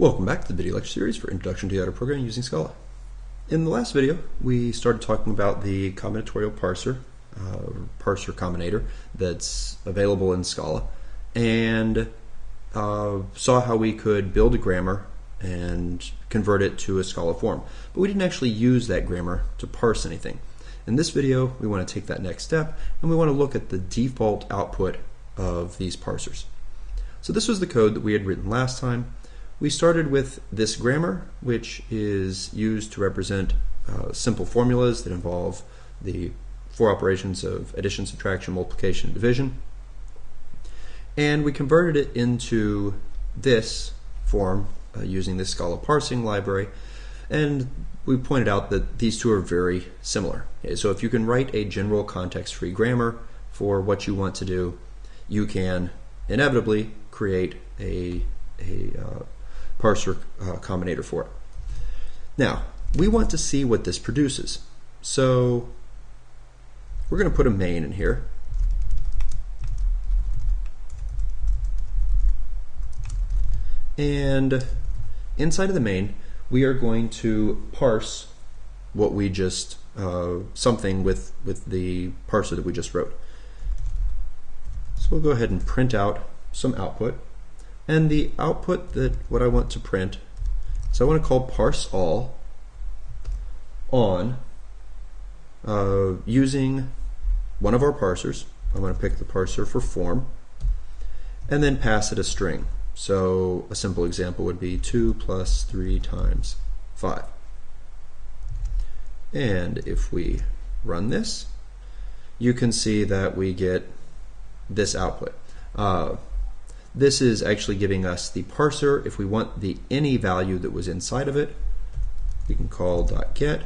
Welcome back to the video lecture series for Introduction to Data Programming using Scala. In the last video, we started talking about the combinatorial parser, parser combinator that's available in Scala, and saw how we could build a grammar and convert it to a Scala form. But we didn't actually use that grammar to parse anything. In this video, we want to take that next step, and we want to look at the default output of these parsers. So this was the code that we had written last time. We started with this grammar, which is used to represent simple formulas that involve the four operations of addition, subtraction, multiplication, and division. And we converted it into this form using this Scala parsing library. And we pointed out that these two are very similar. Okay, so if you can write a general context-free grammar for what you want to do, you can inevitably create a parser combinator for it. Now, we want to see what this produces. So we're going to put a main in here. And inside of the main, we are going to parse what we just, something with the parser that we just wrote. So we'll go ahead and print out some output. And the output that what I want to print, so I want to call parse all on using one of our parsers. I'm going to pick the parser for form and then pass it a string. So a simple example would be 2 plus 3 times 5. And if we run this, you can see that we get this output. This is actually giving us the parser. If we want the any value that was inside of it, we can call .get.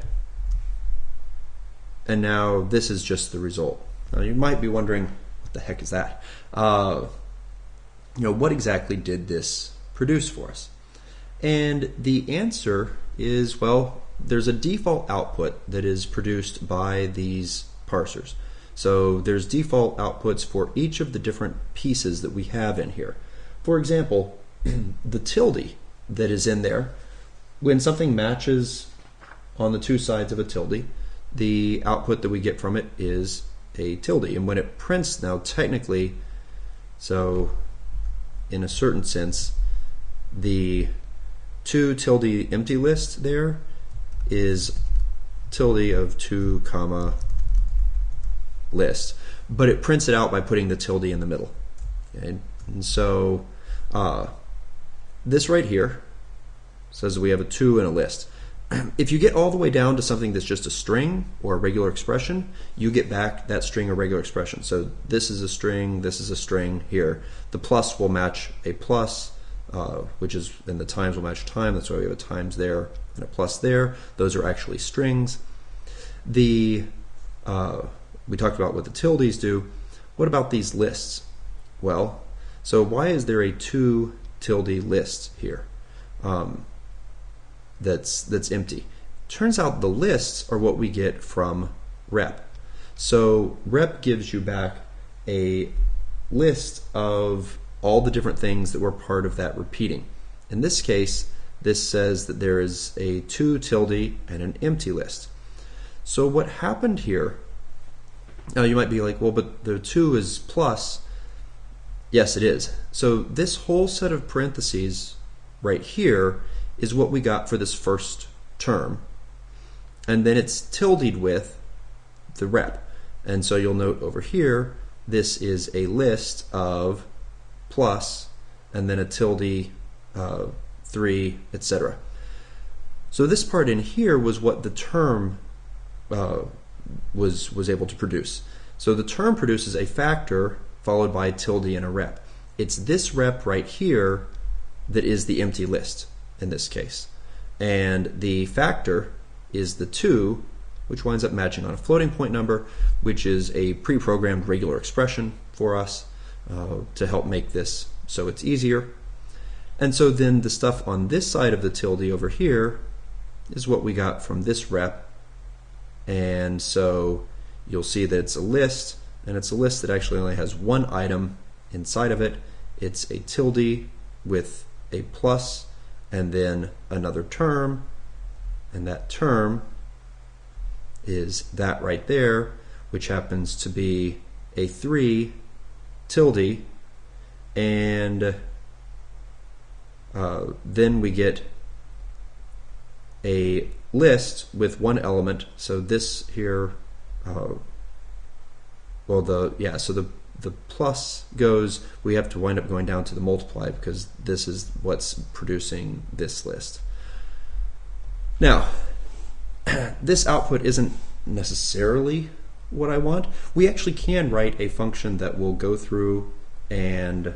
And now this is just the result. Now you might be wondering, what the heck is that? What exactly did this produce for us? And the answer is, well, there's a default output that is produced by these parsers. So there's default outputs for each of the different pieces that we have in here. For example, the tilde that is in there, when something matches on the two sides of a tilde, the output that we get from it is a tilde. And when it prints now, technically, so in a certain sense, the two tilde empty list there is tilde of 2 comma list, but it prints it out by putting the tilde in the middle. Okay? And so this right here says we have a 2 in a list. If you get all the way down to something that's just a string or a regular expression, you get back that string or regular expression. So this is a string, this is a string here. The plus will match a plus, which is, and the times will match time. That's why we have a times there and a plus there. Those are actually strings. We talked about what the tildes do. What about these lists? Well, so why is there a 2 tilde list here that's empty? Turns out the lists are what we get from rep. So rep gives you back a list of all the different things that were part of that repeating. In this case, this says that there is a 2 tilde and an empty list. So what happened here, now you might be like, well, but the 2 is plus. Yes, it is. So this whole set of parentheses right here is what we got for this first term. And then it's tilded with the rep. And so you'll note over here, this is a list of plus, and then a tilde, 3, etc. So this part in here was what the term was able to produce. So the term produces a factor followed by a tilde and a rep. It's this rep right here that is the empty list in this case. And the factor is the 2, which winds up matching on a floating point number, which is a pre-programmed regular expression for us to help make this so it's easier. And so then the stuff on this side of the tilde over here is what we got from this rep. And so you'll see that it's a list, and it's a list that actually only has one item inside of it. It's a tilde with a plus and then another term, and that term is that right there, which happens to be a 3 tilde, and then we get a list with one element. So this here, so the plus goes, we have to wind up going down to the multiply because this is what's producing this list. Now, this output isn't necessarily what I want. We actually can write a function that will go through and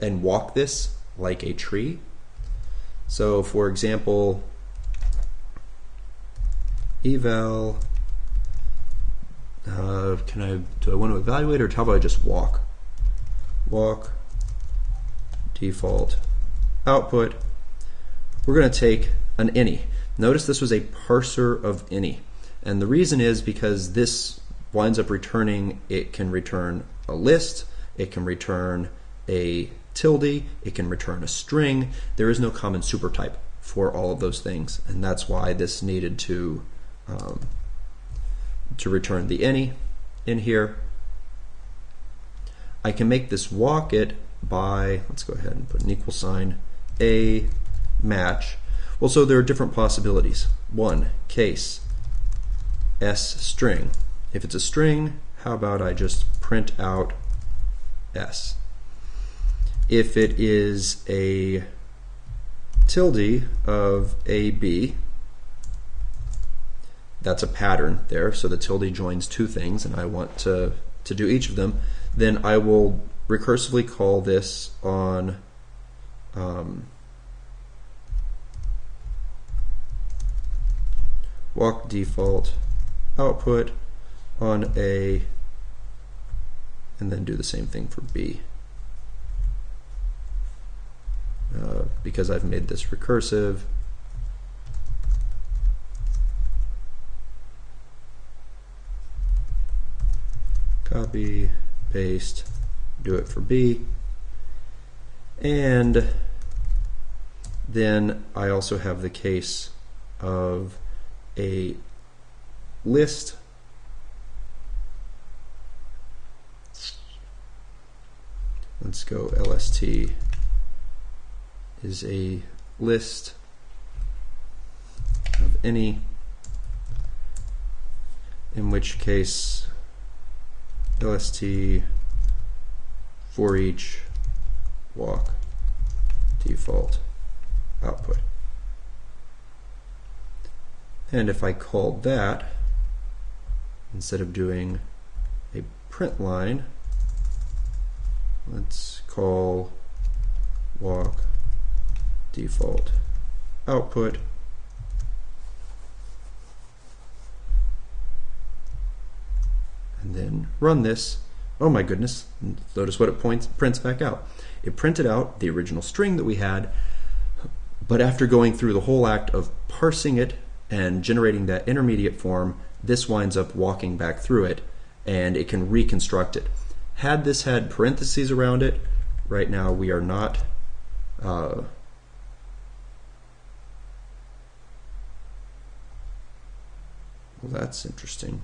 walk this like a tree. So, for example, eval. Do I want to evaluate, or how about I just walk? Walk default output. We're going to take an any. Notice this was a parser of any, and the reason is because this winds up returning. It can return a list. It can return a tilde. It can return a string. There is no common supertype for all of those things, and that's why this needed to return the any in here. I can make this walk it by, let's go ahead and put an equal sign, a match. Well, so there are different possibilities. One, case s string. If it's a string, how about I just print out s? If it is a tilde of ab, that's a pattern there, so the tilde joins two things, and I want to do each of them, then I will recursively call this on walk default output on A, and then do the same thing for B. Because I've made this recursive, copy, paste, do it for B, and then I also have the case of a list let's go LST is a list of any, in which case LST for each walk default output. And if I called that, instead of doing a print line, let's call walk default output, and then run this. Oh my goodness, notice what it prints back out. It printed out the original string that we had, but after going through the whole act of parsing it and generating that intermediate form, this winds up walking back through it, and it can reconstruct it. Had this had parentheses around it, right now we are not well, that's interesting.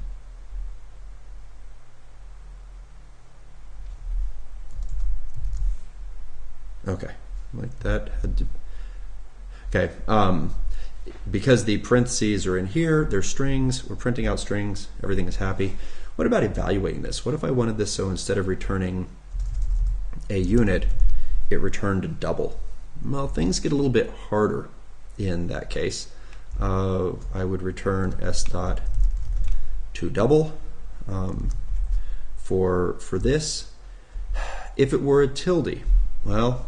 Okay, like that had to. Okay, because the parentheses are in here, they're strings. We're printing out strings. Everything is happy. What about evaluating this? What if I wanted this so instead of returning a unit, it returned a double? Well, things get a little bit harder in that case. I would return s dot to double for this. If it were a tilde, well,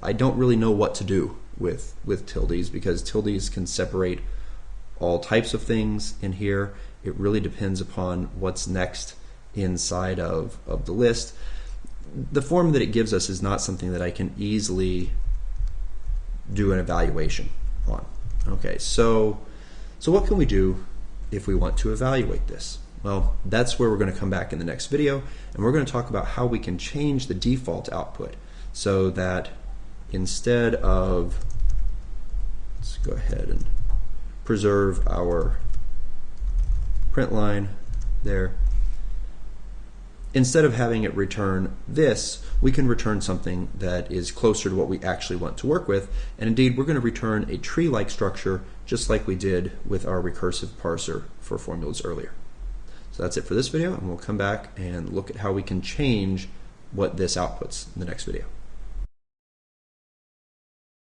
I don't really know what to do with tildes, because tildes can separate all types of things in here. It really depends upon what's next inside of the list. The form that it gives us is not something that I can easily do an evaluation on. Okay, so what can we do if we want to evaluate this? Well, that's where we're going to come back in the next video, and we're going to talk about how we can change the default output so that instead of Let's go ahead and preserve our print line there. Instead of having it return this, we can return something that is closer to what we actually want to work with. And indeed, we're going to return a tree-like structure just like we did with our recursive parser for formulas earlier. So that's it for this video, and we'll come back and look at how we can change what this outputs in the next video.